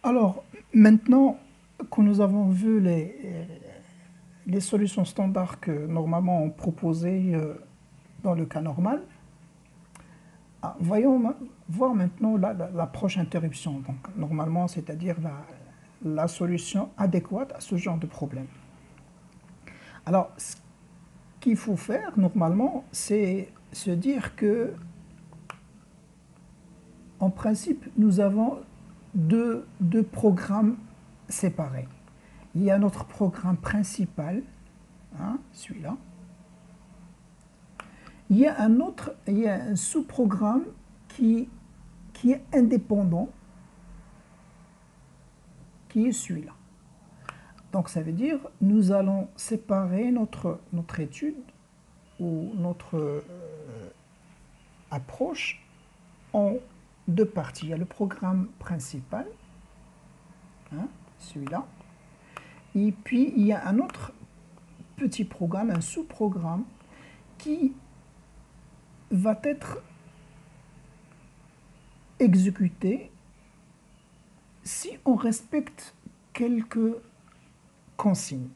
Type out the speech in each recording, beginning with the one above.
Alors, maintenant que nous avons vu les solutions standards que normalement on proposait dans le cas normal, voyons voir maintenant l'approche interruption. Donc, normalement, c'est-à-dire la solution adéquate à ce genre de problème. Alors, ce qu'il faut faire normalement, c'est se dire que, en principe, nous avons deux programmes séparés. Il y a notre programme principal, hein, celui-là. Il y a un sous-programme qui est indépendant, qui est celui-là. Donc ça veut dire nous allons séparer notre étude ou notre approche en deux parties. Il y a le programme principal, hein, celui-là, et puis il y a un autre petit programme, un sous-programme qui va être exécuté si on respecte quelques consignes.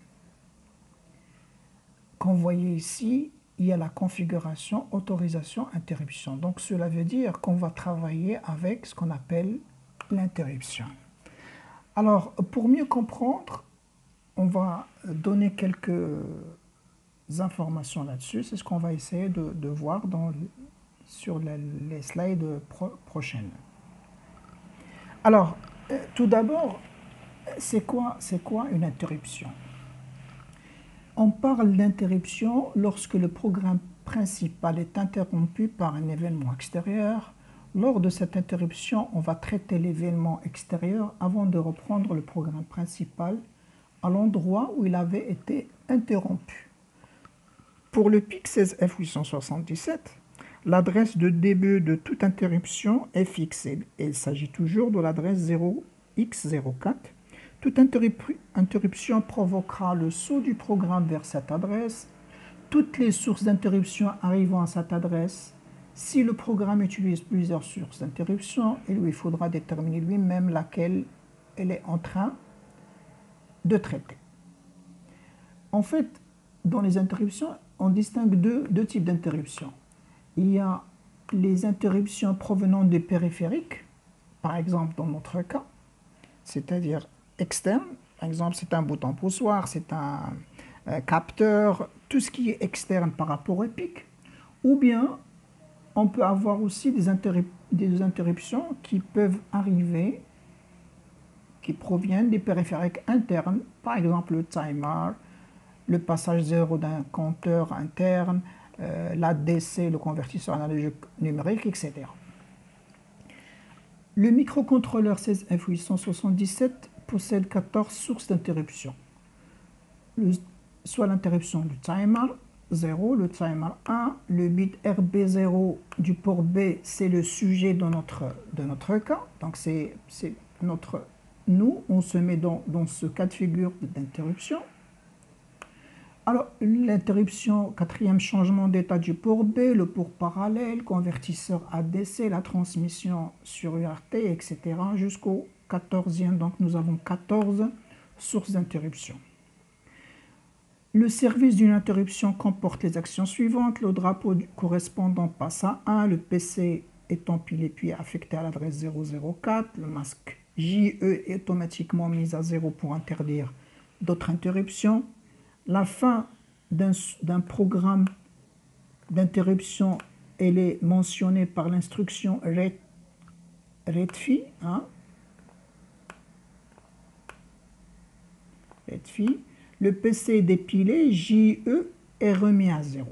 Comme vous voyez ici, il y a la configuration, autorisation, interruption. Donc cela veut dire qu'on va travailler avec ce qu'on appelle l'interruption. Alors, pour mieux comprendre, on va donner quelques informations là-dessus. C'est ce qu'on va essayer de voir sur les slides prochaines. Alors, tout d'abord, c'est quoi une interruption? On parle d'interruption lorsque le programme principal est interrompu par un événement extérieur. Lors de cette interruption, on va traiter l'événement extérieur avant de reprendre le programme principal à l'endroit où il avait été interrompu. Pour le PIC 16F877, l'adresse de début de toute interruption est fixée. Il s'agit toujours de l'adresse 0x04. Toute interruption provoquera le saut du programme vers cette adresse. Toutes les sources d'interruption arrivant à cette adresse. Si le programme utilise plusieurs sources d'interruption, il lui faudra déterminer lui-même laquelle elle est en train de traiter. En fait, dans les interruptions, on distingue deux types d'interruptions. Il y a les interruptions provenant des périphériques, par exemple dans notre cas, c'est-à-dire externe. Par exemple, c'est un bouton poussoir, c'est un capteur, tout ce qui est externe par rapport au PIC. Ou bien, on peut avoir aussi des interruptions qui peuvent arriver, qui proviennent des périphériques internes, par exemple le timer, le passage zéro d'un compteur interne, l'ADC, le convertisseur analogique numérique, etc. Le microcontrôleur 16F877 possède 14 sources d'interruption, soit l'interruption du timer 0, le timer 1, le bit RB0 du port B, c'est le sujet de notre cas, donc c'est nous, on se met dans ce cas de figure d'interruption. Alors, l'interruption, quatrième changement d'état du port B, le port parallèle, convertisseur ADC, la transmission sur UART, etc. jusqu'au 14e. Donc, nous avons 14 sources d'interruption. Le service d'une interruption comporte les actions suivantes. Le drapeau correspondant passe à 1, le PC est empilé puis affecté à l'adresse 004, le masque JE est automatiquement mis à 0 pour interdire d'autres interruptions. La fin d'un programme d'interruption, elle est mentionnée par l'instruction retfi. Hein? Retfi. Le PC est dépilé, JE est remis à 0.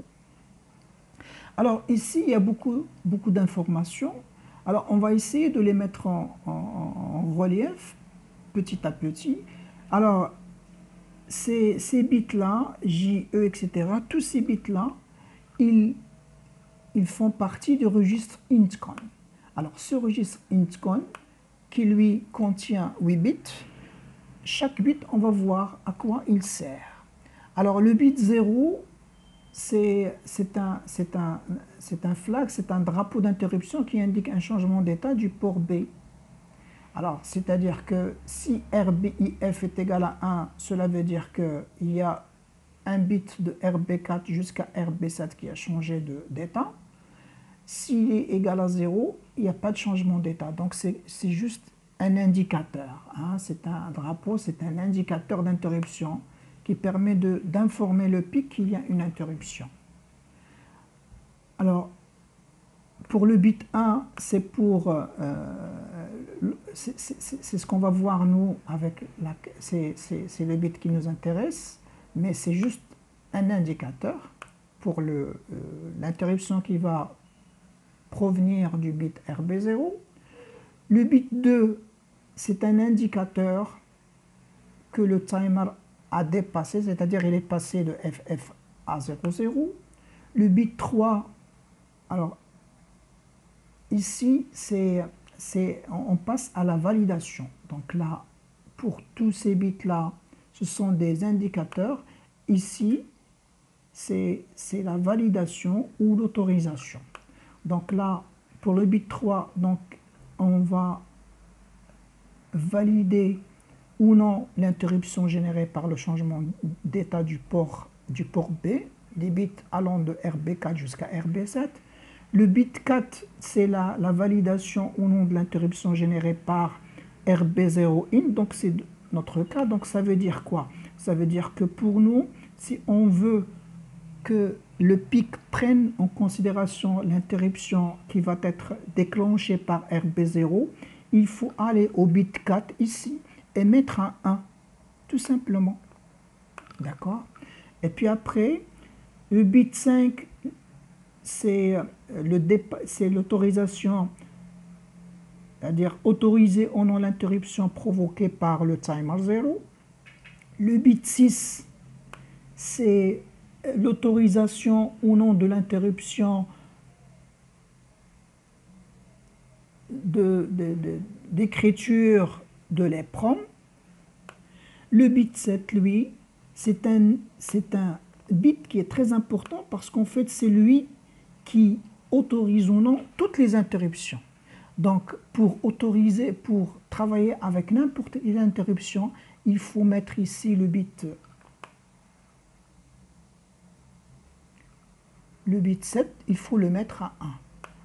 Alors ici, il y a beaucoup d'informations. Alors on va essayer de les mettre en relief petit à petit. Alors, ces bits-là, JE, etc., tous ces bits-là, ils font partie du registre intcon. Alors, ce registre intcon, qui lui contient 8 bits, chaque bit, on va voir à quoi il sert. Alors, le bit 0, c'est un flag, c'est un drapeau d'interruption qui indique un changement d'état du port B. Alors, c'est-à-dire que si RBIF est égal à 1, cela veut dire qu'il y a un bit de RB4 jusqu'à RB7 qui a changé d'état. S'il est égal à 0, il n'y a pas de changement d'état. Donc, c'est juste un indicateur. Hein. C'est un drapeau, c'est un indicateur d'interruption qui permet d'informer le PIC qu'il y a une interruption. Alors, pour le bit 1, c'est ce qu'on va voir nous avec c'est le bit qui nous intéresse, mais c'est juste un indicateur pour l'interruption qui va provenir du bit RB0. Le bit 2, c'est un indicateur que le timer a dépassé, c'est-à-dire il est passé de FF à 00. Le bit 3, alors ici, on passe à la validation. Donc là, pour tous ces bits-là, ce sont des indicateurs. Ici, c'est la validation ou l'autorisation. Donc là, pour le bit 3, donc, on va valider ou non l'interruption générée par le changement d'état du port B, les bits allant de RB4 jusqu'à RB7. Le bit 4, c'est la validation ou non de l'interruption générée par RB0 in, donc c'est notre cas. Donc ça veut dire quoi? Ça veut dire que pour nous, si on veut que le PIC prenne en considération l'interruption qui va être déclenchée par RB0, il faut aller au bit 4 ici et mettre un 1, tout simplement. D'accord? Et puis après, le bit 5, c'est l'autorisation, c'est-à-dire autoriser ou non l'interruption provoquée par le timer 0. Le bit 6, c'est l'autorisation ou non de l'interruption d'écriture de l'EPROM. Le bit 7, lui, c'est un bit qui est très important parce qu'en fait, c'est lui qui autorise ou non toutes les interruptions. Donc, pour travailler avec n'importe quelle interruption, il faut mettre ici le bit 7, il faut le mettre à 1.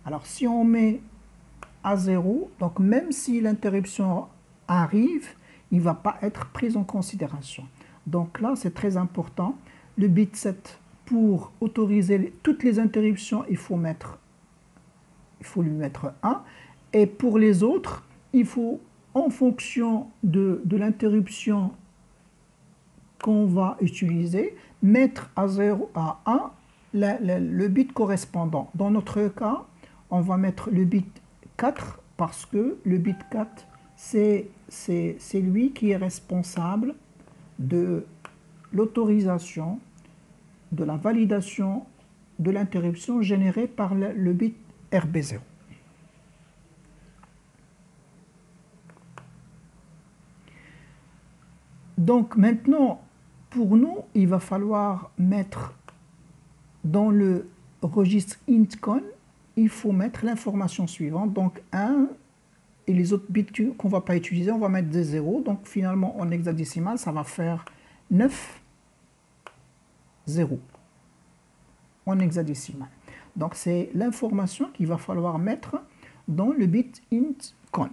Alors, si on met à 0, donc même si l'interruption arrive, il ne va pas être pris en considération. Donc là, c'est très important. Le bit 7, pour autoriser toutes les interruptions, il faut lui mettre 1. Et pour les autres, il faut, en fonction de l'interruption qu'on va utiliser, mettre à 0 à 1 le bit correspondant. Dans notre cas, on va mettre le bit 4 parce que le bit 4, c'est lui qui est responsable de l'autorisation, de la validation de l'interruption générée par le bit RB0. Donc maintenant, pour nous, il va falloir mettre dans le registre intcon, il faut mettre l'information suivante. Donc 1 et les autres bits qu'on ne va pas utiliser, on va mettre des 0. Donc finalement, en hexadécimal, ça va faire 9, 0 en hexadécimal. Donc c'est l'information qu'il va falloir mettre dans le bit intcon.